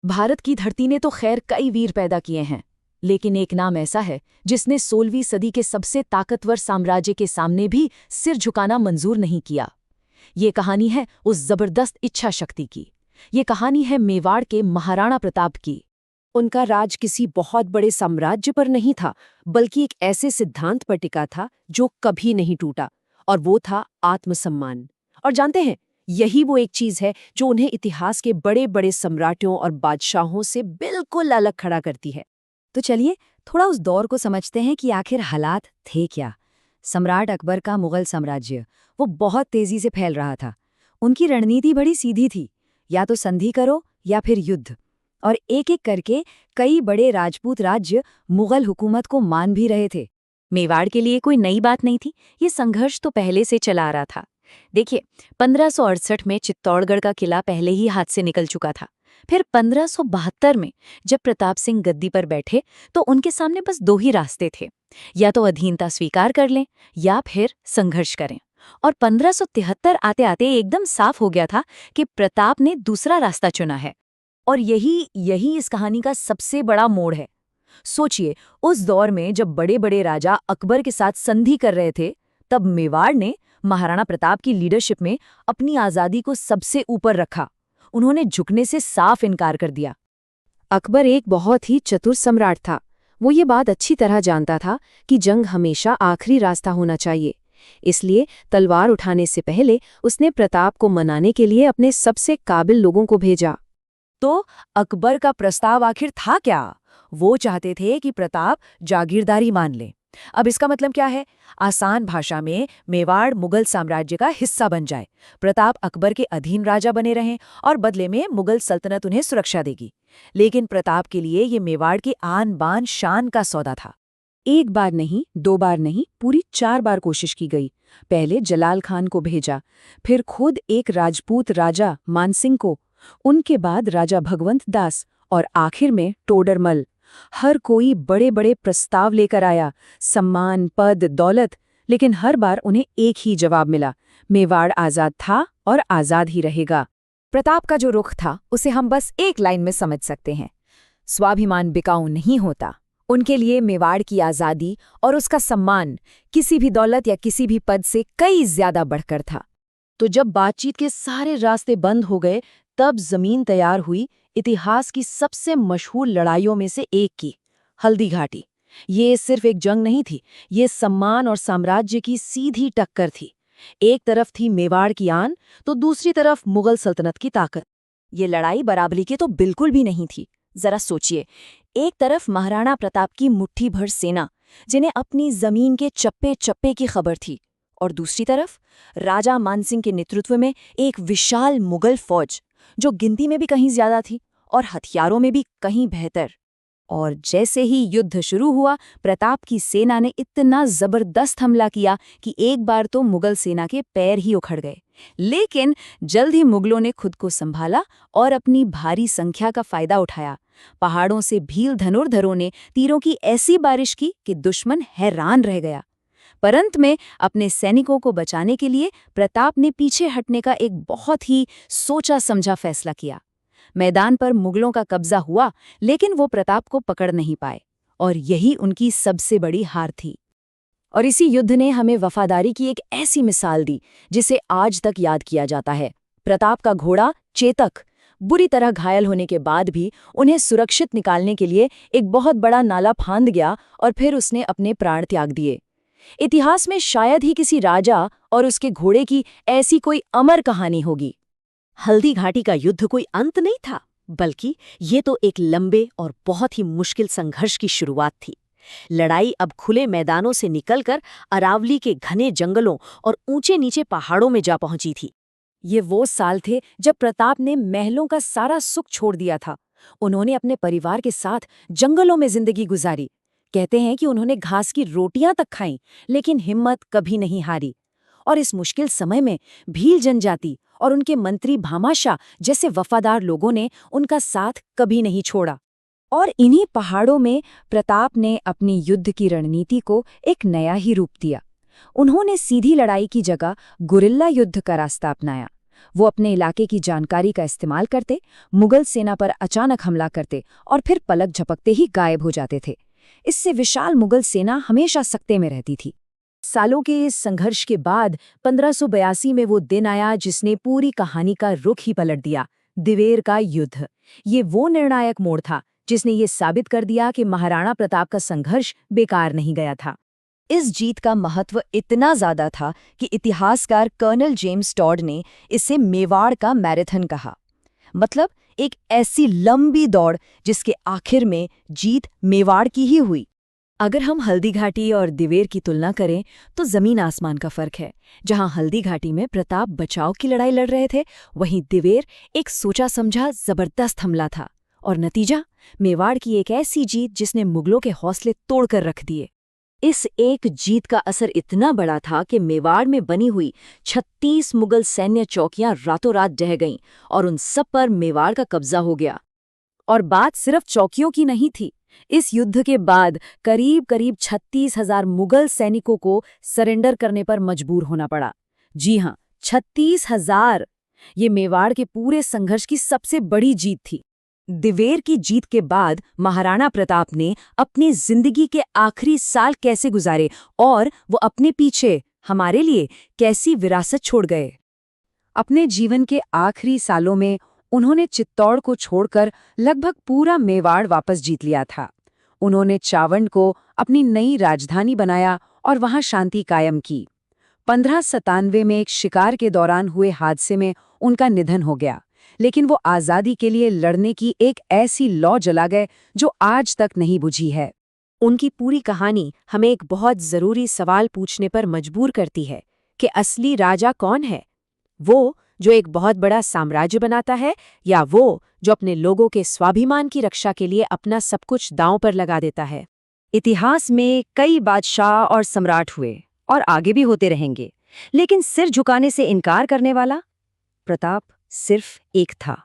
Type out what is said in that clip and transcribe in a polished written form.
भारत की धरती ने तो खैर कई वीर पैदा किए हैं, लेकिन एक नाम ऐसा है जिसने 16वीं सदी के सबसे ताकतवर साम्राज्य के सामने भी सिर झुकाना मंजूर नहीं किया। ये कहानी है उस जबरदस्त इच्छा शक्ति की। ये कहानी है मेवाड़ के महाराणा प्रताप की। उनका राज किसी बहुत बड़े साम्राज्य पर नहीं था, बल्कि एक ऐसे सिद्धांत पर टिका था जो कभी नहीं टूटा, और वो था आत्मसम्मान। और जानते हैं, यही वो एक चीज है जो उन्हें इतिहास के बड़े बड़े सम्राटों और बादशाहों से बिल्कुल अलग खड़ा करती है। तो चलिए थोड़ा उस दौर को समझते हैं कि आखिर हालात थे क्या। सम्राट अकबर का मुगल साम्राज्य वो बहुत तेजी से फैल रहा था। उनकी रणनीति बड़ी सीधी थी, या तो संधि करो या फिर युद्ध। और एक एक करके कई बड़े राजपूत राज्य मुगल हुकूमत को मान भी रहे थे। मेवाड़ के लिए कोई नई बात नहीं थी, ये संघर्ष तो पहले से चला आ रहा था। देखिए, 1568 में चित्तौड़गढ़ का किला पहले ही हाथ से निकल चुका था। फिर 1572 में जब प्रताप सिंह गद्दी पर बैठे तो उनके सामने बस दो ही रास्ते थे, या तो अधीनता स्वीकार कर लें या फिर संघर्ष करें। और 1573 आते आते एकदम साफ हो गया था कि प्रताप ने दूसरा रास्ता चुना है। और यही इस कहानी का सबसे बड़ा मोड़ है। सोचिए, उस दौर में जब बड़े बड़े राजा अकबर के साथ संधि कर रहे थे, तब मेवाड़ ने महाराणा प्रताप की लीडरशिप में अपनी आज़ादी को सबसे ऊपर रखा। उन्होंने झुकने से साफ इनकार कर दिया। अकबर एक बहुत ही चतुर सम्राट था। वो ये बात अच्छी तरह जानता था कि जंग हमेशा आखिरी रास्ता होना चाहिए। इसलिए तलवार उठाने से पहले उसने प्रताप को मनाने के लिए अपने सबसे काबिल लोगों को भेजा। तो अकबर का प्रस्ताव आखिर था क्या? वो चाहते थे कि प्रताप जागीरदारी मान ले। अब इसका मतलब क्या है? आसान भाषा में मेवाड़ मुगल साम्राज्य का हिस्सा बन जाए, प्रताप अकबर के अधीन राजा बने रहें और बदले में मुगल सल्तनत उन्हें सुरक्षा देगी। लेकिन प्रताप के लिए ये मेवाड़ की आन बान शान का सौदा था। एक बार नहीं, दो बार नहीं, पूरी 4 बार कोशिश की गई। पहले जलाल खान को भेजा, फिर खुद एक राजपूत राजा मानसिंह को, उनके बाद राजा भगवंत दास और आखिर में टोडरमल। हर कोई बड़े बड़े प्रस्ताव लेकर आया, सम्मान, पद, दौलत, लेकिन हर बार उन्हें एक ही जवाब मिला: मेवाड़ आजाद था और आजाद ही रहेगा। प्रताप का जो रुख था उसे हम बस एक लाइन में समझ सकते हैं: स्वाभिमान बिकाऊ नहीं होता। उनके लिए मेवाड़ की आज़ादी और उसका सम्मान किसी भी दौलत या किसी भी पद से कई ज्यादा बढ़कर था। तो जब बातचीत के सारे रास्ते बंद हो गए, तब जमीन तैयार हुई इतिहास की सबसे मशहूर लड़ाइयों में से एक की, हल्दी घाटी। ये सिर्फ एक जंग नहीं थी, ये सम्मान और साम्राज्य की सीधी टक्कर थी। एक तरफ थी मेवाड़ की आन, तो दूसरी तरफ मुगल सल्तनत की ताकत। ये लड़ाई बराबरी की तो बिल्कुल भी नहीं थी। जरा सोचिए, एक तरफ महाराणा प्रताप की मुट्ठी भर सेना जिन्हें अपनी जमीन के चप्पे चप्पे की खबर थी, और दूसरी तरफ राजा मानसिंह के नेतृत्व में एक विशाल मुगल फौज जो गिनती में भी कहीं ज्यादा थी और हथियारों में भी कहीं बेहतर। और जैसे ही युद्ध शुरू हुआ, प्रताप की सेना ने इतना जबरदस्त हमला किया कि एक बार तो मुगल सेना के पैर ही उखड़ गए। लेकिन जल्द ही मुगलों ने खुद को संभाला और अपनी भारी संख्या का फायदा उठाया। पहाड़ों से भील धनुर्धरों ने तीरों की ऐसी बारिश की कि दुश्मन हैरान रह गया। परंत में अपने सैनिकों को बचाने के लिए प्रताप ने पीछे हटने का एक बहुत ही सोचा समझा फैसला किया। मैदान पर मुगलों का कब्जा हुआ, लेकिन वो प्रताप को पकड़ नहीं पाए, और यही उनकी सबसे बड़ी हार थी। और इसी युद्ध ने हमें वफादारी की एक ऐसी मिसाल दी जिसे आज तक याद किया जाता है। प्रताप का घोड़ा चेतक बुरी तरह घायल होने के बाद भी उन्हें सुरक्षित निकालने के लिए एक बहुत बड़ा नाला फांद गया और फिर उसने अपने प्राण त्याग दिए। इतिहास में शायद ही किसी राजा और उसके घोड़े की ऐसी कोई अमर कहानी होगी। हल्दी घाटी का युद्ध कोई अंत नहीं था, बल्कि ये तो एक लंबे और बहुत ही मुश्किल संघर्ष की शुरुआत थी। लड़ाई अब खुले मैदानों से निकलकर अरावली के घने जंगलों और ऊंचे नीचे पहाड़ों में जा पहुंची थी। ये वो साल थे जब प्रताप ने महलों का सारा सुख छोड़ दिया था। उन्होंने अपने परिवार के साथ जंगलों में जिंदगी गुजारी। कहते हैं कि उन्होंने घास की रोटियां तक खाईं, लेकिन हिम्मत कभी नहीं हारी। और इस मुश्किल समय में भील जनजाति और उनके मंत्री भामाशाह जैसे वफादार लोगों ने उनका साथ कभी नहीं छोड़ा। और इन्हीं पहाड़ों में प्रताप ने अपनी युद्ध की रणनीति को एक नया ही रूप दिया। उन्होंने सीधी लड़ाई की जगह गुरिल्ला युद्ध का रास्ता अपनाया। वो अपने इलाके की जानकारी का इस्तेमाल करते, मुगल सेना पर अचानक हमला करते और फिर पलक झपकते ही गायब हो जाते थे। इससे विशाल मुगल सेना हमेशा सकते में रहती थी। सालों के इस संघर्ष के बाद 1582 में वो दिन आया जिसने पूरी कहानी का रुख ही पलट दिया, दिवेर का युद्ध। ये वो निर्णायक मोड़ था जिसने ये साबित कर दिया कि महाराणा प्रताप का संघर्ष बेकार नहीं गया था। इस जीत का महत्व इतना ज्यादा था कि इतिहासकार कर्नल जेम्स टॉड ने इसे मेवाड़ का मैराथन कहा। मतलब एक ऐसी लंबी दौड़ जिसके आखिर में जीत मेवाड़ की ही हुई। अगर हम हल्दी घाटी और दिवेर की तुलना करें तो जमीन आसमान का फर्क है। जहां हल्दी घाटी में प्रताप बचाव की लड़ाई लड़ रहे थे, वहीं दिवेर एक सोचा समझा जबरदस्त हमला था। और नतीजा, मेवाड़ की एक ऐसी जीत जिसने मुगलों के हौसले तोड़कर रख दिए। इस एक जीत का असर इतना बड़ा था कि मेवाड़ में बनी हुई 36 मुगल सैन्य चौकियां रातों रात ढह गईं और उन सब पर मेवाड़ का कब्जा हो गया। और बात सिर्फ चौकियों की नहीं थी। इस युद्ध के बाद करीब 36,000 मुगल सैनिकों को सरेंडर करने पर मजबूर होना पड़ा। जी हां, 36,000। ये मेवाड़ के पूरे संघर्ष की सबसे बड़ी जीत थी। दिवेर की जीत के बाद महाराणा प्रताप ने अपनी जिंदगी के आखिरी साल कैसे गुजारे और वो अपने पीछे हमारे लिए कैसी विरासत छोड़ गए। अपने जीवन के आखिरी सालों में उन्होंने चित्तौड़ को छोड़कर लगभग पूरा मेवाड़ वापस जीत लिया था। उन्होंने चावंड को अपनी नई राजधानी बनाया और वहां शांति कायम की। 1597 में एक शिकार के दौरान हुए हादसे में उनका निधन हो गया, लेकिन वो आज़ादी के लिए लड़ने की एक ऐसी लौ जला गए जो आज तक नहीं बुझी है। उनकी पूरी कहानी हमें एक बहुत जरूरी सवाल पूछने पर मजबूर करती है कि असली राजा कौन है? वो जो एक बहुत बड़ा साम्राज्य बनाता है, या वो जो अपने लोगों के स्वाभिमान की रक्षा के लिए अपना सब कुछ दांव पर लगा देता है? इतिहास में कई बादशाह और सम्राट हुए और आगे भी होते रहेंगे, लेकिन सिर झुकाने से इनकार करने वाला प्रताप सिर्फ एक था।